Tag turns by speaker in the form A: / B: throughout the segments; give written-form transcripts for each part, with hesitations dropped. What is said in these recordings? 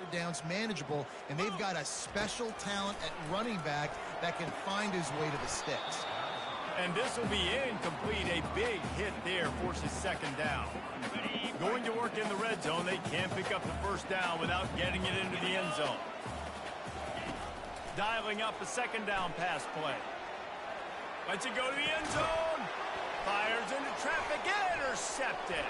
A: third downs manageable, and they've got a special talent at running back that can find his way to the sticks.
B: And this will be incomplete. A big hit there forces second down. Going to work in the red zone. They can't pick up the first down without getting it into the end zone. Dialing up a second down pass play. Lets it go to the end zone. Fires into traffic. Intercepted.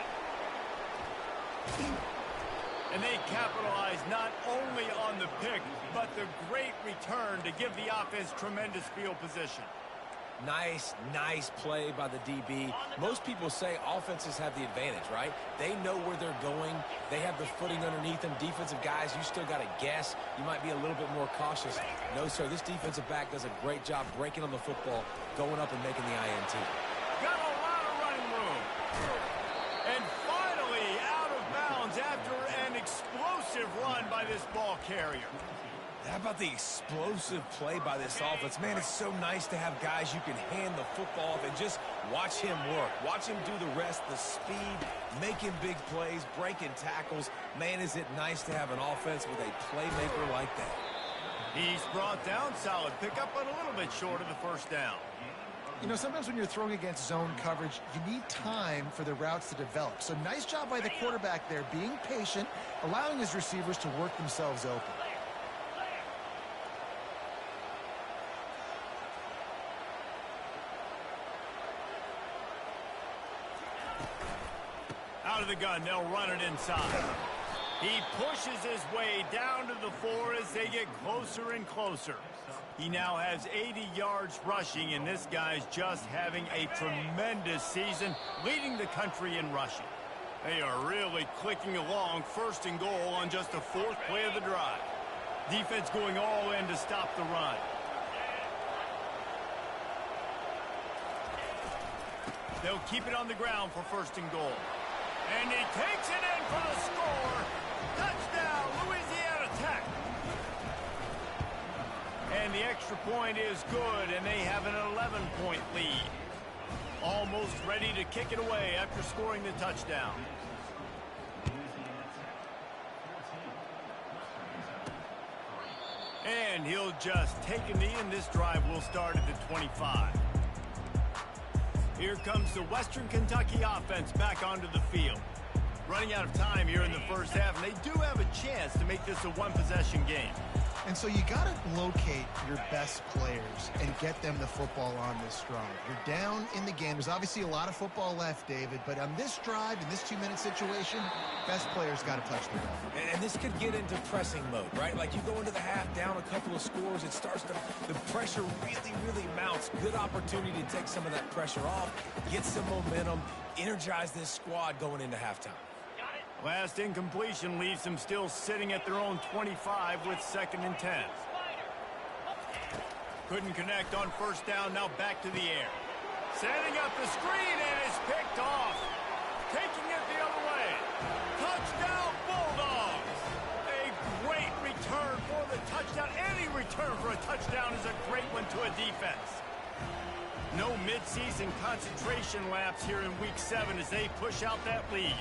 B: And they capitalize not only on the pick, but the great return to give the offense tremendous field position.
C: Nice play by the DB. Most people say offenses have the advantage, right? They know where they're going. They have the footing underneath them. Defensive guys, you still got to guess. You might be a little bit more cautious. No, sir, this defensive back does a great job breaking on the football, going up and making the INT.
B: Got a lot of running room. And finally out of bounds after an explosive run by this ball carrier.
C: How about the explosive play by this offense? Man, it's so nice to have guys you can hand the football off and just watch him work. Watch him do the rest, the speed, making big plays, breaking tackles. Man, is it nice to have an offense with a playmaker like that.
B: He's brought down, solid pickup, but a little bit short of the first down.
A: You know, sometimes when you're throwing against zone coverage, you need time for the routes to develop. So nice job by the quarterback there, being patient, allowing his receivers to work themselves open.
B: Out of the gun, they'll run it inside. He pushes his way down to the 4 as they get closer and closer. He now has 80 yards rushing, and this guy's just having a tremendous season, leading the country in rushing. They are really clicking along, first and goal on just the 4th play of the drive. Defense going all in to stop the run. They'll keep it on the ground for first and goal. And he takes it in for the score. Touchdown, Louisiana Tech. And the extra point is good, and they have an 11-point lead. Almost ready to kick it away after scoring the touchdown. And he'll just take a knee, and this drive will start at the 25. Here comes the Western Kentucky offense back onto the field. Running out of time here in the first half, and they do have a chance to make this a one-possession game.
A: And so you got to locate your best players and get them the football on this drive. You're down in the game. There's obviously a lot of football left, David, but on this drive, in this 2-minute situation, best players got to touch the ball.
C: And this could get into pressing mode, right? Like you go into the half down a couple of scores, it starts to, the pressure really mounts. Good opportunity to take some of that pressure off, get some momentum, energize this squad going into halftime.
B: Last incompletion leaves them still sitting at their own 25 with 2nd and 10. Couldn't connect on first down, now back to the air. Setting up the screen, and it's picked off. Taking it the other way. Touchdown, Bulldogs! A great return for the touchdown. Any return for a touchdown is a great one to a defense. No midseason concentration laps here in Week 7 as they push out that lead.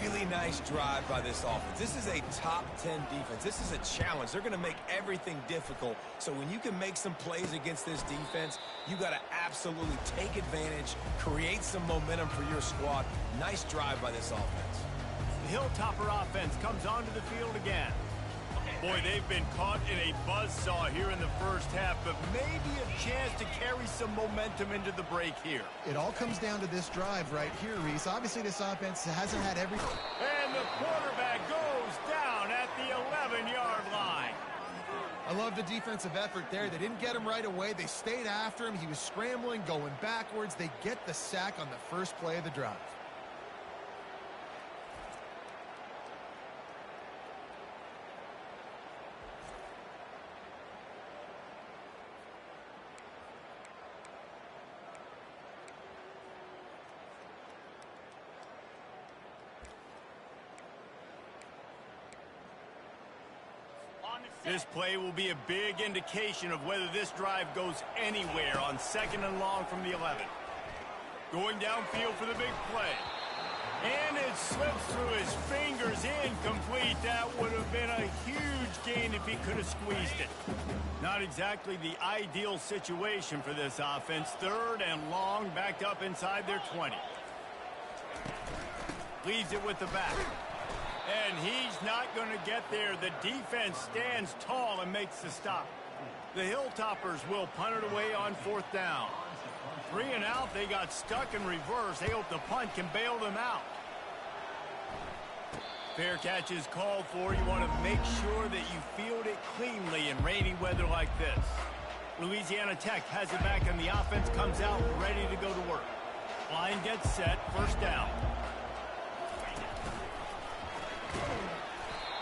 C: Really nice drive by this offense. This is a top 10 defense. This is a challenge. They're going to make everything difficult. So when you can make some plays against this defense, you got to absolutely take advantage, create some momentum for your squad. Nice drive by this offense.
B: The Hilltopper offense comes onto the field again. Boy, they've been caught in a buzzsaw here in the first half, but maybe a chance to carry some momentum into the break here.
A: It all comes down to this drive right here, Reese. Obviously, this offense hasn't had every...
B: And the quarterback goes down at the 11-yard line.
A: I love the defensive effort there. They didn't get him right away. They stayed after him. He was scrambling, going backwards. They get the sack on the first play of the drive.
B: This play will be a big indication of whether this drive goes anywhere on 2nd and long from the 11. Going downfield for the big play. And it slips through his fingers, incomplete. That would have been a huge gain if he could have squeezed it. Not exactly the ideal situation for this offense. 3rd and long, backed up inside their 20. Leaves it with the back. And he's not going to get there. The defense stands tall and makes the stop. The Hilltoppers will punt it away on 4th down. 3 and out, they got stuck in reverse. They hope the punt can bail them out. Fair catch is called for. You want to make sure that you field it cleanly in rainy weather like this. Louisiana Tech has it back, and the offense comes out ready to go to work. Line gets set, 1st down.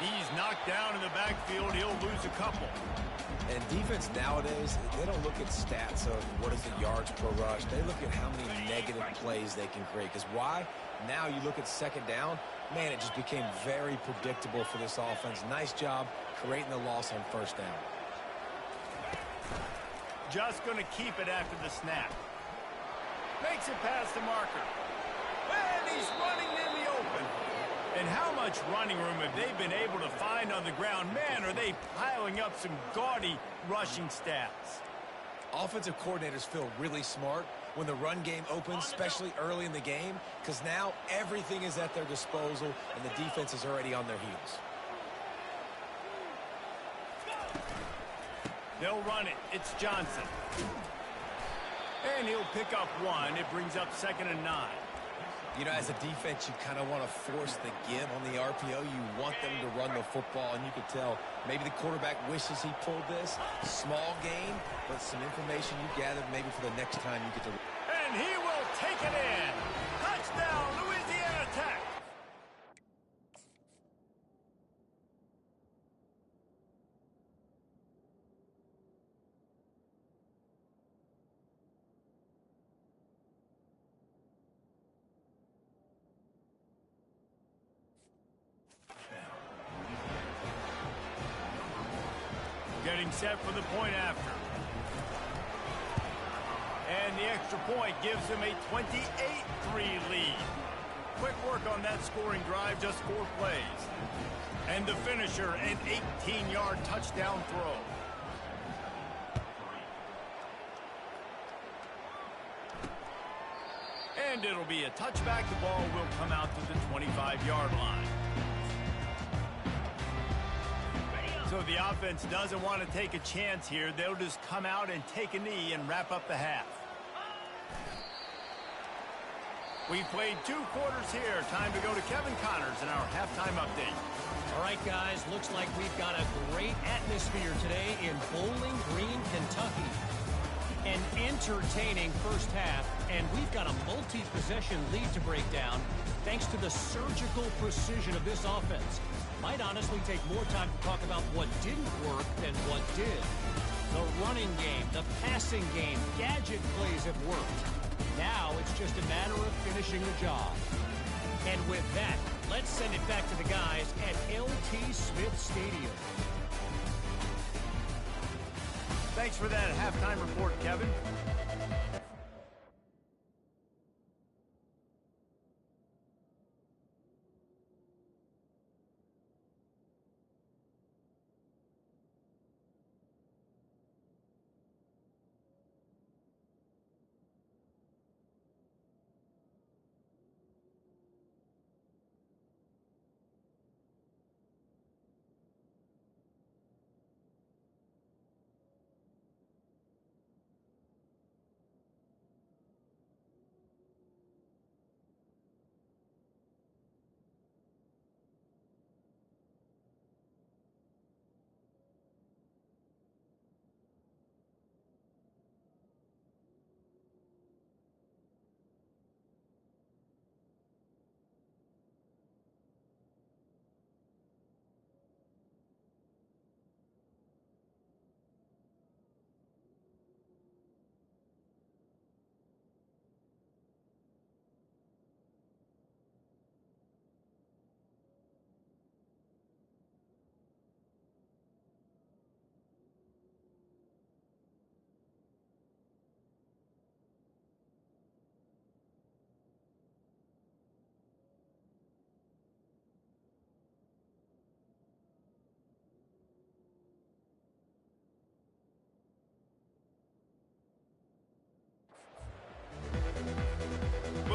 B: He's knocked down in the backfield. He'll lose a couple.
C: And defense nowadays, they don't look at stats of what is the yards per rush. They look at how many negative plays they can create. Because why? Now you look at 2nd down, man, it just became very predictable for this offense. Nice job creating the loss on 1st down.
B: Just going to keep it after the snap. Makes it past the marker. And he's running in the open. And how much running room have they been able to find on the ground? Man, are they piling up some gaudy rushing stats.
C: Offensive coordinators feel really smart when the run game opens, especially early in the game, because now everything is at their disposal and the defense is already on their heels.
B: They'll run it. It's Johnson. And he'll pick up 1. It brings up 2nd and 9.
C: You know, as a defense, you kind of want to force the give on the RPO. You want them to run the football, and you could tell maybe the quarterback wishes he pulled this. Small gain, but some information you gathered maybe for the next time you get to...
B: And he will take it in. Touchdown, Louisiana Tech. Getting set for the point after. And the extra point gives them a 28-3 lead. Quick work on that scoring drive, just 4 plays. And the finisher, an 18-yard touchdown throw. And it'll be a touchback. The ball will come out to the 25-yard line. So the offense doesn't want to take a chance here. They'll just come out and take a knee and wrap up the half. We played 2 quarters here. Time to go to Kevin Connors in our halftime update.
D: All right, guys, looks like we've got a great atmosphere today in Bowling Green, Kentucky. An entertaining first half, and we've got a multi-possession lead to break down thanks to the surgical precision of this offense. Might honestly take more time to talk about what didn't work than what did. The running game, the passing game, gadget plays have worked. Now it's just a matter of finishing the job. And with that, let's send it back to the guys at LT Smith Stadium.
B: Thanks for that halftime report, Kevin.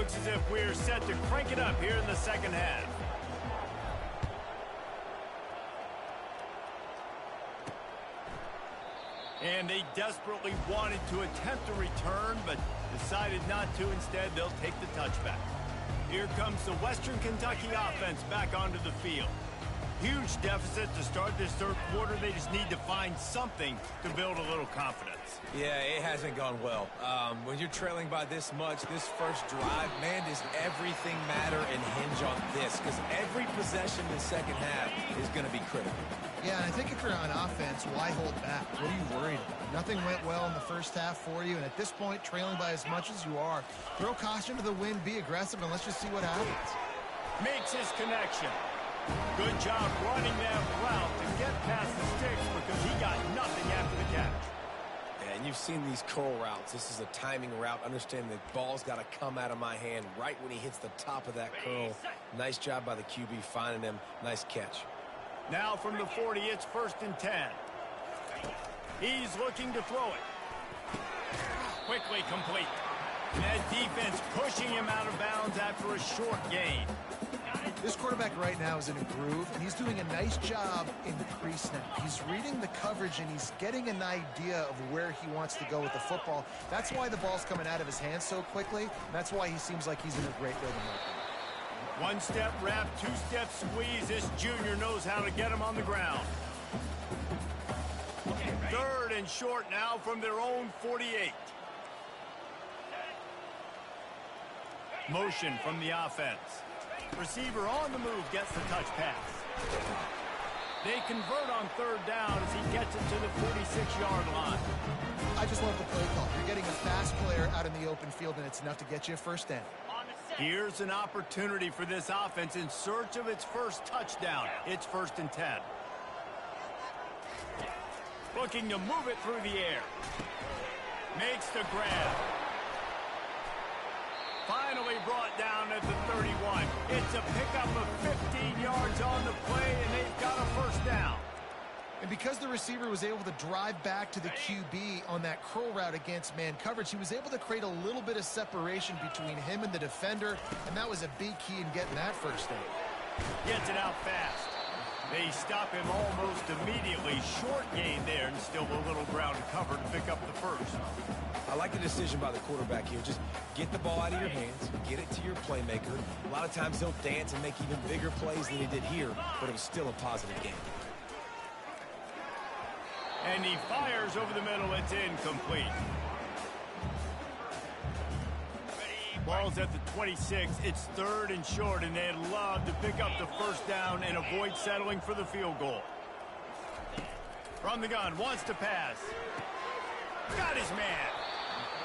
B: looks as if we're set to crank it up here in the second half. And they desperately wanted to attempt a return, but decided not to. Instead, they'll take the touchback. Here comes the Western Kentucky offense back onto the field. Huge deficit to start this third quarter. They just need to find something to build a little confidence.
C: Yeah, it hasn't gone well. When you're trailing by this much, this first drive, man, does everything matter and hinge on this? Because every possession in the second half is going to be critical.
A: Yeah, and I think if you're on offense, why hold back? What are you worried about? Nothing went well in the first half for you, and at this point, trailing by as much as you are, throw caution to the wind, be aggressive, and let's just see what happens.
B: Makes his connection. Good job running that route to get past the sticks because he got nothing after the catch.
C: And you've seen these curl routes. This is a timing route. Understand the ball's got to come out of my hand right when he hits the top of that curl. Nice job by the QB finding him. Nice catch.
B: Now from the 40, it's 1st and 10. He's looking to throw it. Quickly complete. And that defense pushing him out of bounds after a short gain.
A: This quarterback right now is in a groove, and he's doing a nice job in pre-snap. He's reading the coverage, and he's getting an idea of where he wants to go with the football. That's why the ball's coming out of his hands so quickly. That's why he seems like he's in a great rhythm right now.
B: One-step wrap, two-step squeeze. This junior knows how to get him on the ground. 3rd and short now from their own 48. Motion from the offense. Receiver on the move gets the touch pass. They convert on 3rd down as he gets it to the 46-yard line.
A: I just love the play call. You're getting a fast player out in the open field, and it's enough to get you a first down.
B: Here's an opportunity for this offense in search of its first touchdown. It's 1st and 10. Looking to move it through the air. Makes the grab. Finally brought down at the 31. It's a pickup of 15 yards on the play, and they've got a first down.
A: And because the receiver was able to drive back to the QB on that curl route against man coverage, he was able to create a little bit of separation between him and the defender, and that was a big key in getting that first down.
B: Gets it out fast. They stop him almost immediately. Short gain there, and still a little ground to cover to pick up the first.
C: I like the decision by the quarterback here. Just get the ball out of your hands, get it to your playmaker. A lot of times he'll dance and make even bigger plays than he did here, but it was still a positive game.
B: And he fires over the middle. It's incomplete. Ball's at the 26. It's 3rd and short, and they'd love to pick up the first down and avoid settling for the field goal. From the gun, wants to pass. Got his man.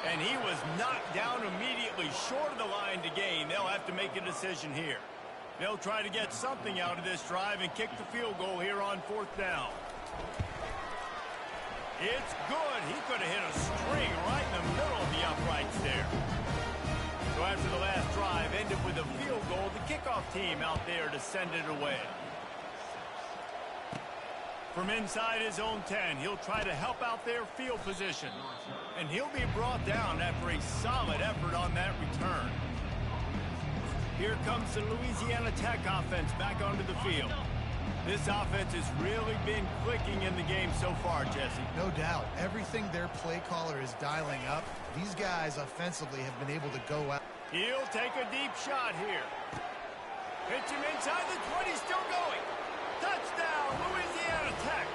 B: And he was knocked down immediately short of the line to gain. They'll have to make a decision here. They'll try to get something out of this drive and kick the field goal here on 4th down. It's good. He could have hit a string right in the middle of the uprights there. So after the last drive ended with a field goal, the kickoff team out there to send it away. From inside his own 10, he'll try to help out their field position. And he'll be brought down after a solid effort on that return. Here comes the Louisiana Tech offense back onto the field. This offense has really been clicking in the game so far, Jesse.
A: No doubt. Everything their play caller is dialing up, these guys offensively have been able to go out.
B: He'll take a deep shot here. Pitch him inside the 20, still going. Touchdown, Louisiana Tech.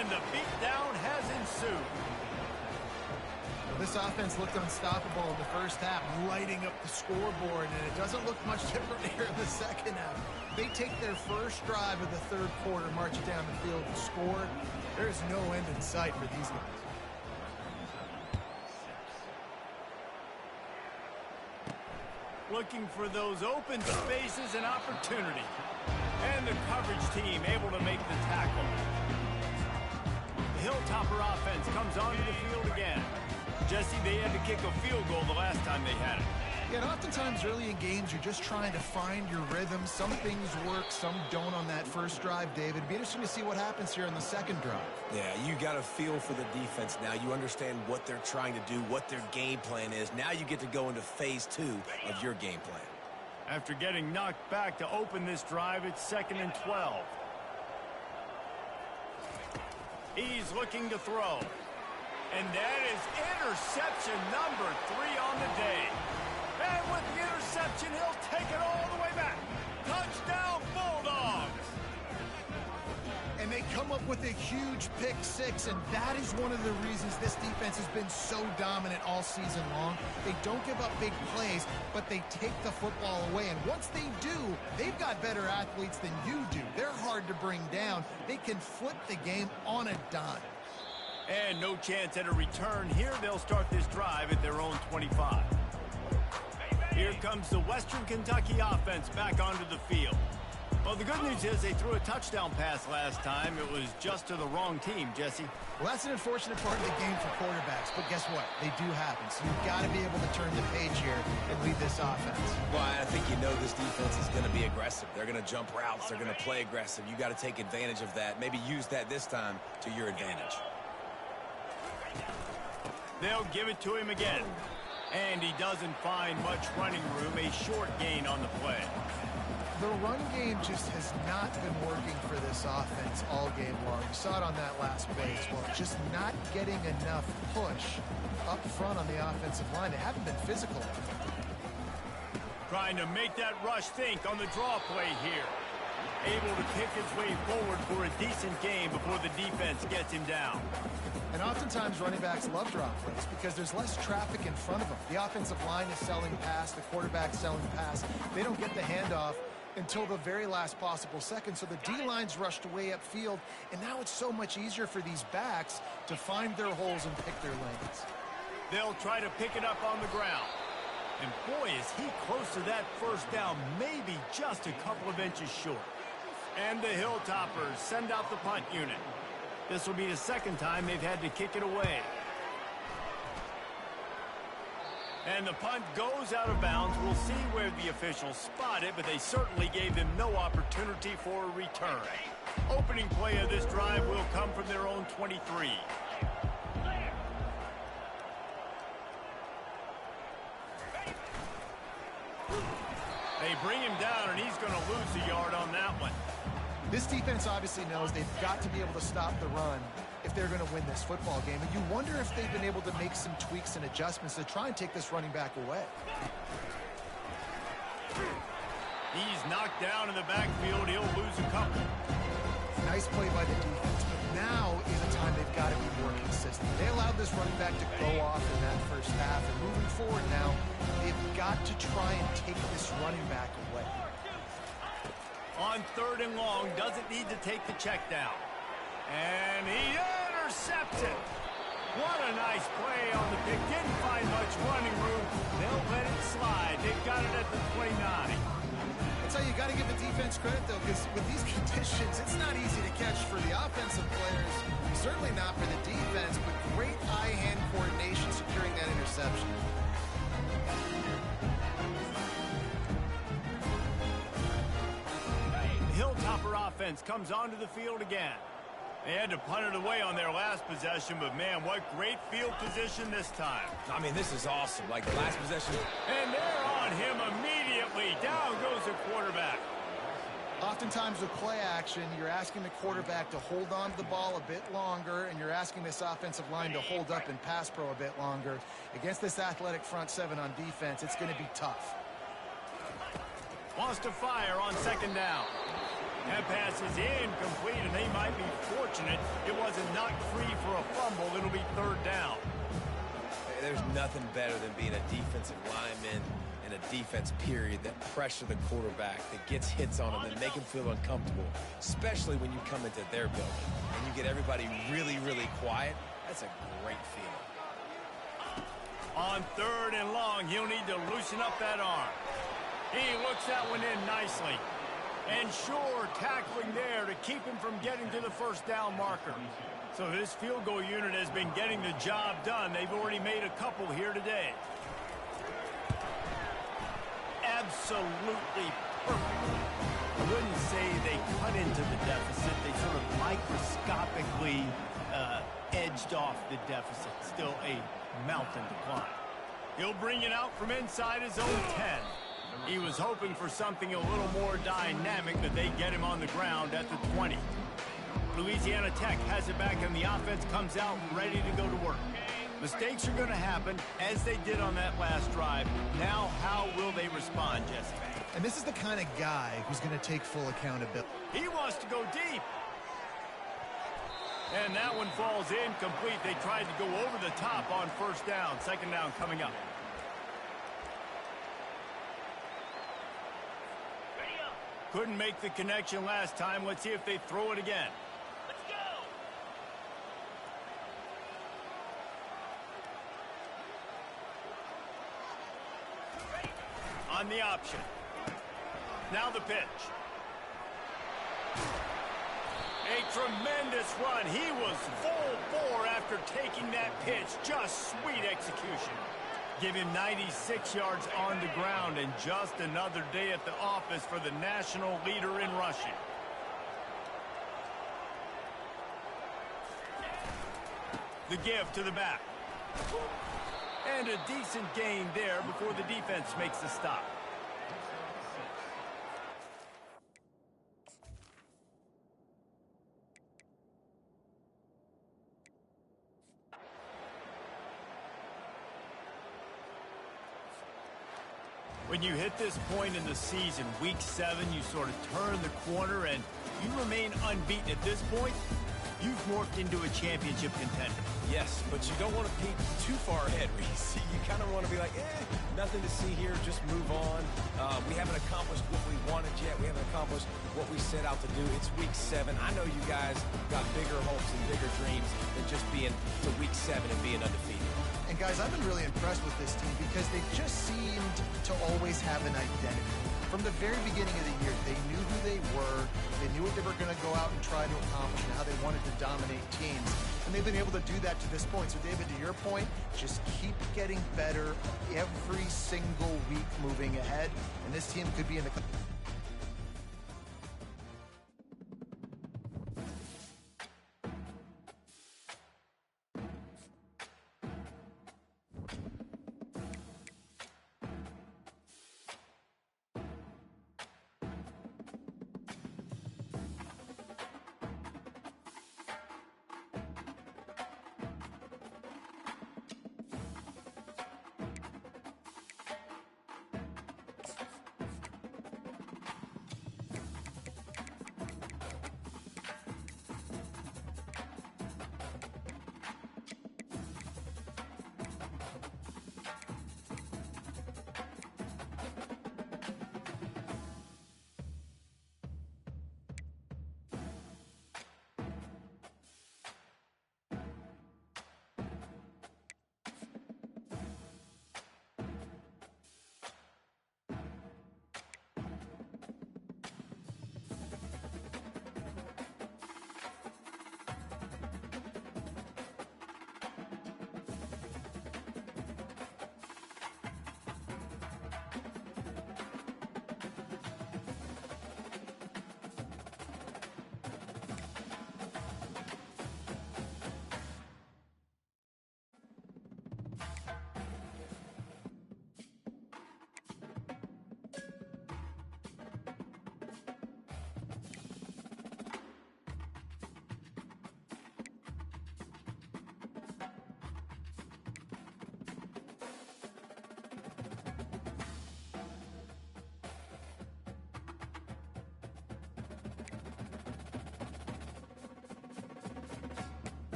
B: And the beatdown has ensued.
A: This offense looked unstoppable in the first half, lighting up the scoreboard, and it doesn't look much different here in the second half. They take their first drive of the third quarter, march it down the field, and score. There's no end in sight for these guys.
B: Looking for those open spaces and opportunity. And the coverage team able to make the tackle. The Hilltopper offense comes onto the field again. Jesse, they had to kick a field goal the last time they had it.
A: Yeah, and oftentimes early in games, you're just trying to find your rhythm. Some things work, some don't on that first drive, David. It'd be interesting to see what happens here on the second drive.
C: Yeah, you got a feel for the defense now. You understand what they're trying to do, what their game plan is. Now you get to go into phase 2 of your game plan.
B: After getting knocked back to open this drive, it's 2nd and 12. He's looking to throw. And that is interception number 3 on the day. And with the interception, he'll take it all the way back. Touchdown, Bulldogs!
A: And they come up with a huge pick 6, and that is one of the reasons this defense has been so dominant all season long. They don't give up big plays, but they take the football away. And once they do, they've got better athletes than you do. They're hard to bring down. They can flip the game on a dime.
B: And no chance at a return here. They'll start this drive at their own 25. Here comes the Western Kentucky offense back onto the field. Well, the good news is they threw a touchdown pass last time. It was just to the wrong team, Jesse.
A: Well, that's an unfortunate part of the game for quarterbacks, but guess what? They do happen. So you've got to be able to turn the page here and lead this offense.
C: Well, I think you know this defense is going to be aggressive. They're going to jump routes. They're going to play aggressive. You got to take advantage of that. Maybe use that this time to your advantage.
B: They'll give it to him again. And he doesn't find much running room. A short gain on the play.
A: The run game just has not been working for this offense all game long. You saw it on that last base. Well, just not getting enough push up front on the offensive line. They haven't been physical enough.
B: Trying to make that rush think on the draw play here. Able to kick his way forward for a decent game before the defense gets him down.
A: And oftentimes running backs love drop plays because there's less traffic in front of them. The offensive line is selling pass, the quarterback's selling pass. They don't get the handoff until the very last possible second. So the D-line's rushed away upfield, and now it's so much easier for these backs to find their holes and pick their lanes.
B: They'll try to pick it up on the ground. And boy, is he close to that first down, maybe just a couple of inches short. And the Hilltoppers send out the punt unit. This will be the second time they've had to kick it away. And the punt goes out of bounds. We'll see where the officials spot it, but they certainly gave them no opportunity for a return. Opening play of this drive will come from their own 23. They bring him down, and he's going to lose a yard on that one.
A: This defense obviously knows they've got to be able to stop the run if they're going to win this football game. And you wonder if they've been able to make some tweaks and adjustments to try and take this running back away.
B: He's knocked down in the backfield. He'll lose a couple.
A: Nice play by the defense, but now is a time they've got to be more consistent. They allowed this running back to go off in that first half, and moving forward now, they've got to try and take this running back away.
B: On 3rd and long, doesn't need to take the check down. And he intercepts it. What a nice play on the pick. Didn't find much running room. They'll let it slide. They've got it at the 29.
A: That's how you got to give the defense credit, though, because with these conditions, it's not easy to catch for the offensive players. Certainly not for the defense, but great eye-hand coordination securing that interception.
B: Hilltopper offense comes onto the field again. They had to punt it away on their last possession, but man, what great field position this time.
C: I mean, this is awesome. Like the last possession.
B: And they're on him immediately. Down goes the quarterback.
A: Oftentimes with play action, you're asking the quarterback to hold on to the ball a bit longer, and you're asking this offensive line to hold up in pass pro a bit longer. Against this athletic front seven on defense, it's going to be tough.
B: Wants to fire on 2nd down. That pass is incomplete, and they might be fortunate it wasn't knocked free for a fumble. It'll be 3rd down.
C: Hey, there's nothing better than being a defensive lineman and a defense period that pressure the quarterback, that gets hits on him, that make him feel uncomfortable, especially when you come into their building and you get everybody really, really quiet. That's a great feeling.
B: On 3rd and long, he'll need to loosen up that arm. He looks that one in nicely. And sure, tackling there to keep him from getting to the first down marker. So this field goal unit has been getting the job done. They've already made a couple here today. absolutely perfectly. I wouldn't say they cut into the deficit. They sort of microscopically edged off the deficit. Still a mountain to climb. He'll bring it out from inside his own 10. He was hoping for something a little more dynamic, but they get him on the ground at the 20. Louisiana Tech has it back, and the offense comes out ready to go to work. Mistakes are going to happen, as they did on that last drive. Now, how will they respond, Jesse?
A: And this is the kind of guy who's going to take full accountability.
B: He wants to go deep. And that one falls incomplete. They tried to go over the top on first down. Second down coming up. Couldn't make the connection last time. Let's see if they throw it again.
E: Let's go.
B: On the option. Now the pitch. A tremendous run. He was full bore after taking that pitch. Just sweet execution. Give him 96 yards on the ground, and just another day at the office for the national leader in rushing. The give to the back. And a decent gain there before the defense makes the stop. When you hit this point in the season, week 7, you sort of turn the corner and you remain unbeaten. At this point, you've morphed into a championship contender.
C: Yes, but you don't want to peek too far ahead, Reese. You kind of want to be like, nothing to see here, just move on. We haven't accomplished what we wanted yet. We haven't accomplished what we set out to do. It's week 7. I know you guys got bigger hopes and bigger dreams than just being to week 7 and being undefeated.
A: And guys, I've been really impressed with this team because they just seemed to always have an identity. From the very beginning of the year, they knew who they were, they knew what they were going to go out and try to accomplish and how they wanted to dominate teams. And they've been able to do that to this point. So, David, to your point, just keep getting better every single week moving ahead. And this team could be in the